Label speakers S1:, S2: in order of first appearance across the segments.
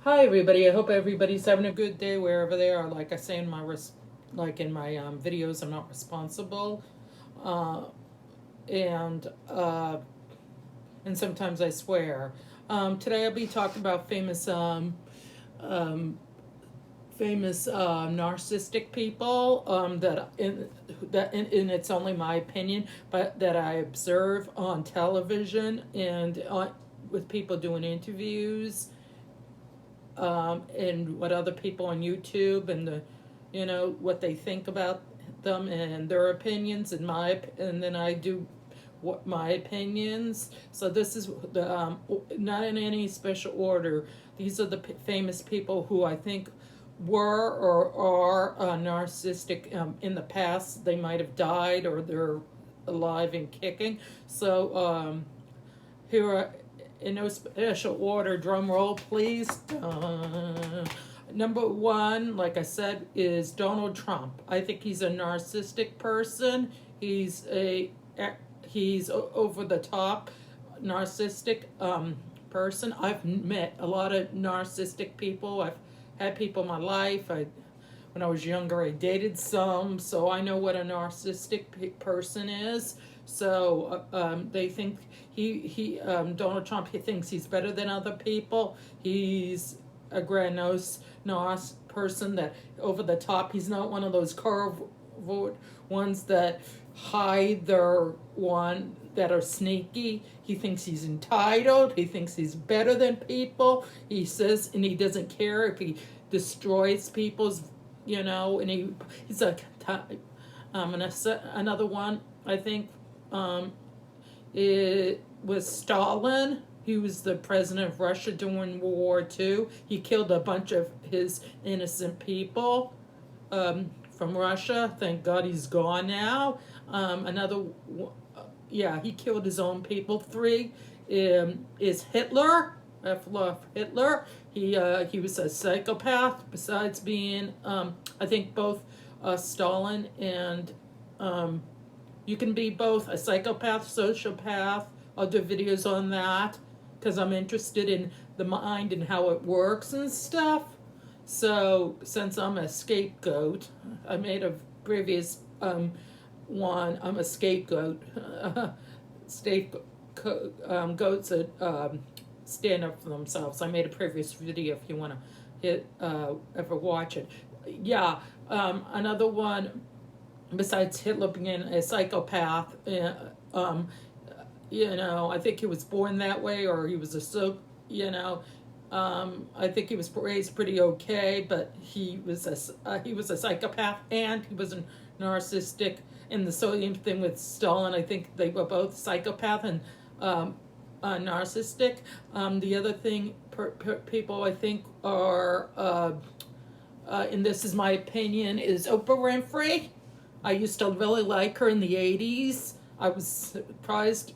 S1: Hi everybody. I hope everybody's having a good day wherever they are. Like I say in my videos, I'm not responsible, uh, and uh, and sometimes I swear. Today I'll be talking about um, famous narcissistic people and it's only my opinion, but that I observe on television and with people doing interviews, and what other people on YouTube and what they think about them and their opinions and then I do what my opinions. So this is the not in any special order. These are the famous people who I think were or are narcissistic in the past. They might have died or they're alive and kicking. So here are, in no special order, drum roll please. Number one, like I said, is Donald Trump. I think he's a narcissistic person. He's over the top narcissistic person. I've met a lot of narcissistic people. I've had people in my life. When I was younger, I dated some, so I know what a narcissistic person is. So they think Donald Trump, he thinks he's better than other people. He's a grandiose person that over the top. He's not one of those curved ones that hide their one, that are sneaky. He thinks he's entitled. He thinks he's better than people. He says, and he doesn't care if he destroys people's, and he's a type. Another one, I think, it was Stalin. He was the president of Russia during World War II. He killed a bunch of his innocent people from Russia. Thank God he's gone now. He killed his own people. Three is Hitler. Hitler. He was a psychopath. Besides being, I think both Stalin and you can be both a psychopath, sociopath. I'll do videos on that because I'm interested in the mind and how it works and stuff. So since I'm a scapegoat, I made a previous one. I'm a scapegoat. Goats that stand up for themselves. I made a previous video if you want to ever watch it. Yeah, another one. Besides Hitler being a psychopath, I think he was born that way, or he was I think he was raised pretty okay, but he was a psychopath and he was a narcissistic. And the same thing with Stalin. I think they were both psychopath and narcissistic. The other thing, people I think are, and this is my opinion, is Oprah Winfrey. I used to really like her in the 80s. I was surprised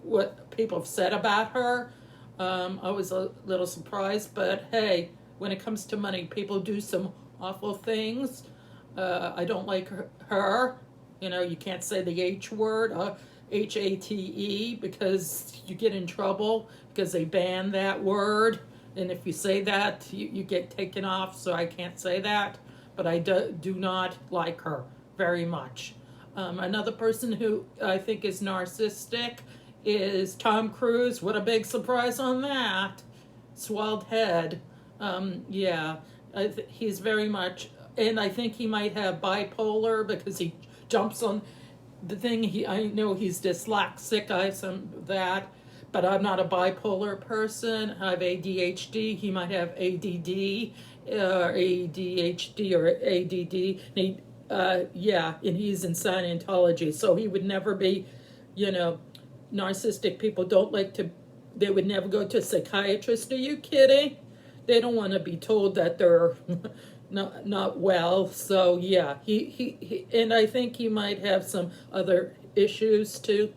S1: what people have said about her. I was a little surprised, but hey, when it comes to money, people do some awful things. I don't like her. You can't say the H word, HATE, because you get in trouble because they ban that word. And if you say that, you get taken off, so I can't say that. But I do not like her very much. Another person who I think is narcissistic is Tom Cruise. What a big surprise on that. Swelled head. He's very much, and I think he might have bipolar because he jumps on the thing. I know he's dyslexic. I have some of that, but I'm not a bipolar person. I have ADHD. He might have ADD, or ADHD, or ADD. And he's in Scientology, so he would never be, narcissistic people they would never go to a psychiatrist. Are you kidding? They don't want to be told that they're not well. So yeah, he and I think he might have some other issues too,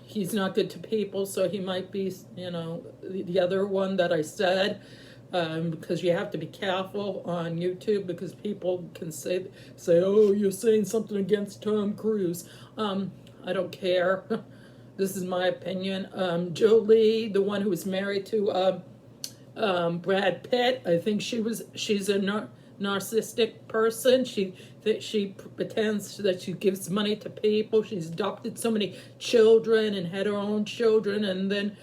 S1: he's not good to people, so he might be, the other one that I said. Because you have to be careful on YouTube because people can say, oh, you're saying something against Tom Cruise. I don't care. this is my opinion. Jolie, the one who was married to Brad Pitt, I think she's a narcissistic person. She pretends that she gives money to people. She's adopted so many children and had her own children, and then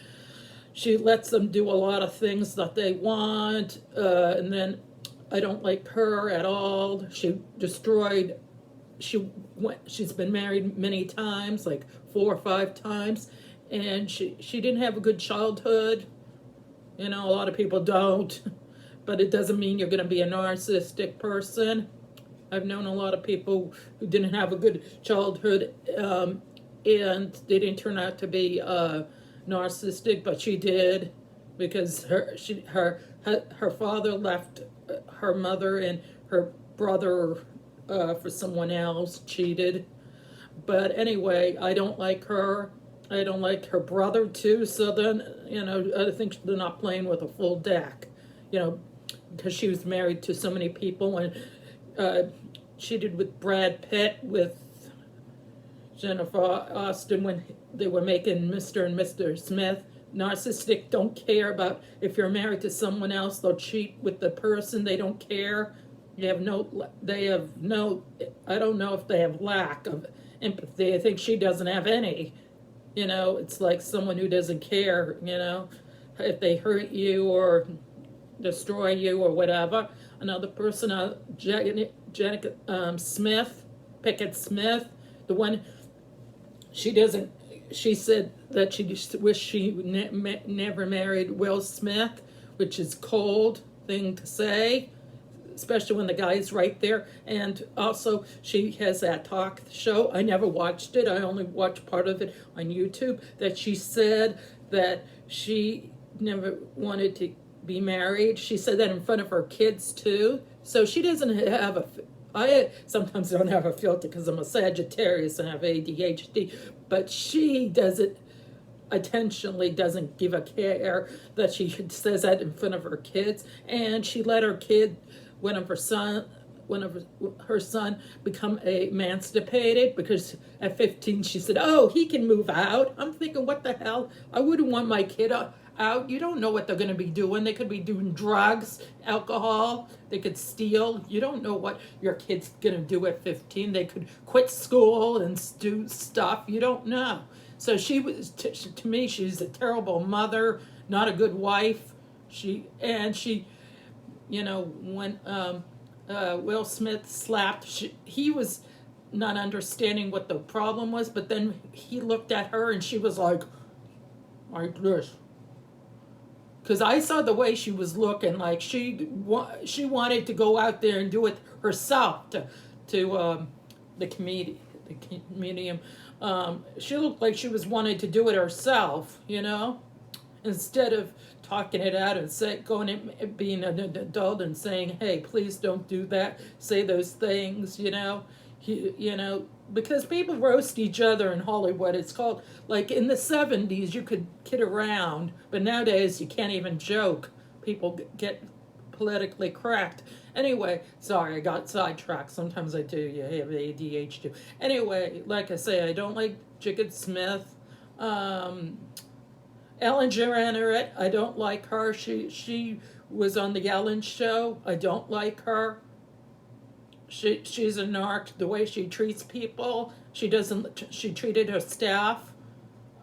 S1: she lets them do a lot of things that they want. And then I don't like her at all. She's been married many times, like 4 or 5 times, and she didn't have a good childhood. A lot of people don't, but it doesn't mean you're going to be a narcissistic person. I've known a lot of people who didn't have a good childhood, and they didn't turn out to be narcissistic, but she did, because her father left her mother and her brother for someone else, cheated. But anyway, I don't like her. I don't like her brother too. So then, I think they're not playing with a full deck, because she was married to so many people, and cheated with Brad Pitt, with Jennifer Austin when they were making Mr. and Mr. Smith. Narcissistic don't care about if you're married to someone else. They'll cheat with the person. They don't care. I don't know if they have lack of empathy. I think she doesn't have any. It's like someone who doesn't care, if they hurt you or destroy you or whatever. Another person, Pickett Smith, the one, she said that she wished she never married Will Smith, which is cold thing to say, especially when the guy's right there. And also, she has that talk show. I never watched it. I only watched part of it on YouTube. That she said that she never wanted to be married. She said that in front of her kids too. So she doesn't have I sometimes don't have a filter because I'm a Sagittarius and have ADHD. But she intentionally doesn't give a care that she says that in front of her kids. And she let her kid, one of her son become emancipated, because at 15 she said, oh, he can move out. I'm thinking, what the hell? I wouldn't want my kid out. You don't know what they're going to be doing. They could be doing drugs, alcohol. They could steal. You don't know what your kid's going to do at 15. They could quit school and do stuff. You don't know. So she was, to me, she's a terrible mother, not a good wife. When Will Smith slapped, he was not understanding what the problem was, but then he looked at her and she was like this. Because I saw the way she was looking, like she wanted to go out there and do it herself to the comedian. She looked like she was wanting to do it herself, instead of talking it out and being an adult and saying, hey, please don't do that, say those things, because people roast each other in Hollywood. It's called, like in the 70s, you could kid around, but nowadays you can't even joke. People get politically correct. Anyway, sorry, I got sidetracked. Sometimes I do. You have ADHD. Anyway, like I say, I don't like Pickett Smith. Ellen DeGeneres, I don't like her. She was on the Ellen show. I don't like her. She's a narc. The way she treats people, she treated her staff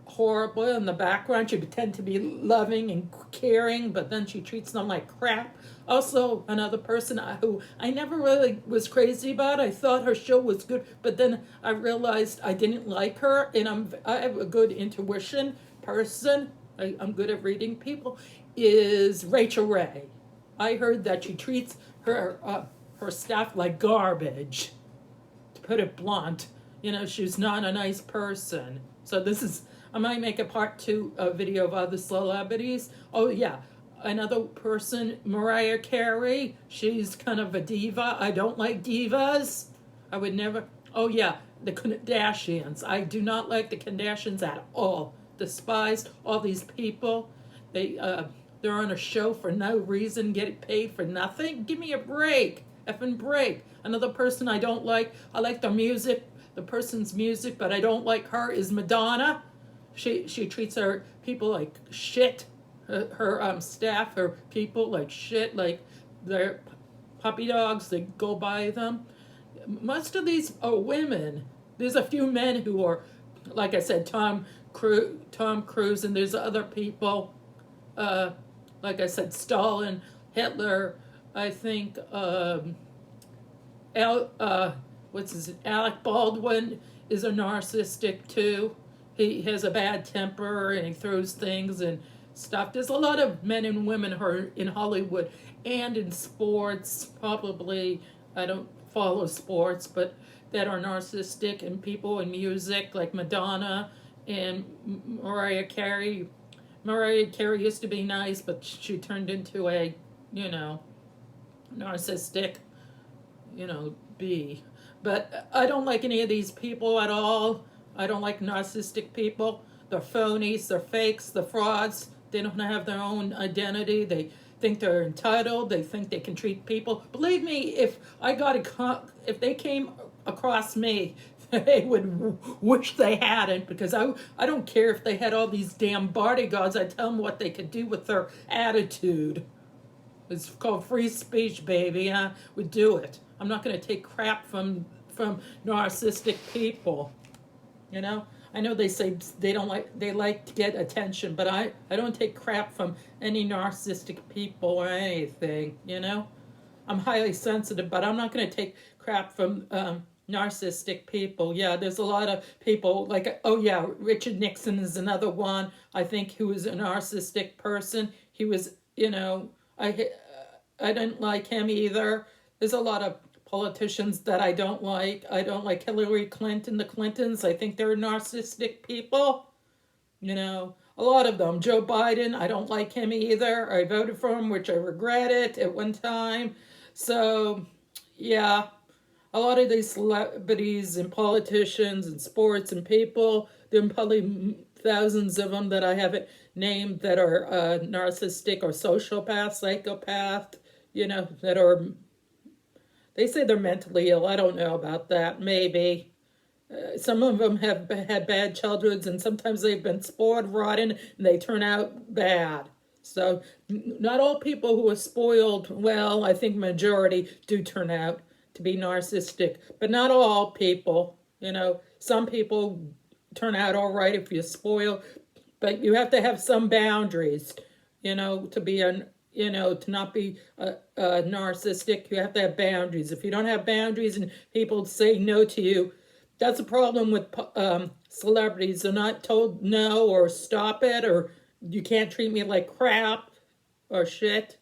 S1: horribly in the background. She pretend to be loving and caring, but then she treats them like crap. Also, another person who I never really was crazy about. I thought her show was good, but then I realized I didn't like her, and I have a good intuition person. I'm good at reading people. Is Rachel Ray. I heard that she treats her staff like garbage, to put it blunt. She's not a nice person. So I might make a part 2 video of other celebrities. Oh yeah, another person, Mariah Carey. She's kind of a diva. I don't like divas. I would never. Oh yeah, the Kardashians. I do not like the Kardashians at all. Despised all these people. They're on a show for no reason, get paid for nothing. Give me a break. Effing break. Another person I don't like. I like the person's music, but I don't like her, is Madonna. She treats her people like shit. Her staff, her people like shit. Like they're puppy dogs. They go by them. Most of these are women. There's a few men who are, like I said, Tom Cruise, and there's other people. Uh, like I said, Stalin, Hitler. I think what's his Alec Baldwin is a narcissistic too. He has a bad temper and he throws things and stuff. There's a lot of men and women who are in Hollywood and in sports. Probably I don't follow sports, but that are narcissistic, and people in music like Madonna and Mariah Carey. Mariah Carey used to be nice, but she turned into a, narcissistic, bee. But I don't like any of these people at all. I don't like narcissistic people. They're phonies, they're fakes, they're frauds. They don't have their own identity. They think they're entitled. They think they can treat people. Believe me, if they came across me, they would wish they hadn't, because I don't care if they had all these damn bodyguards. I tell them what they could do with their attitude. It's called free speech, baby. I would do it. I'm not going to take crap from narcissistic people. I know they say they like to get attention, but I don't take crap from any narcissistic people or anything. I'm highly sensitive, but I'm not going to take crap from narcissistic people. Yeah, there's a lot of people like, oh yeah, Richard Nixon is another one. I think he was a narcissistic person. He was, I didn't like him either. There's a lot of politicians that I don't like. I don't like Hillary Clinton, the Clintons. I think they're narcissistic people. A lot of them. Joe Biden, I don't like him either. I voted for him, which I regret it at one time. So, yeah, a lot of these celebrities and politicians and sports and people, there are probably thousands of them that I haven't named that are narcissistic or sociopath, psychopath, that are, they say they're mentally ill. I don't know about that. Maybe. Some of them have had bad childhoods, and sometimes they've been spoiled rotten, and they turn out bad. So not all people who are spoiled well, I think majority do turn out to be narcissistic, but not all people. Some people turn out all right if you're spoiled, but you have to have some boundaries, to be to not be narcissistic. You have to have boundaries. If you don't have boundaries and people say no to you, that's a problem with celebrities. They're not told no or stop it, or you can't treat me like crap or shit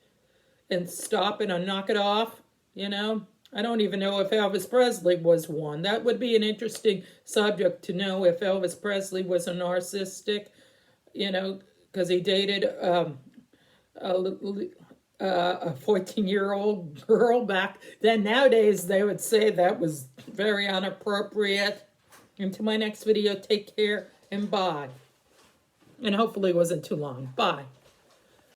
S1: and stop it or knock it off. I don't even know if Elvis Presley was one. That would be an interesting subject to know if Elvis Presley was a narcissistic, because he dated a 14-year-old girl back then. Nowadays, they would say that was very inappropriate. Until my next video, take care and bye. And hopefully it wasn't too long. Bye.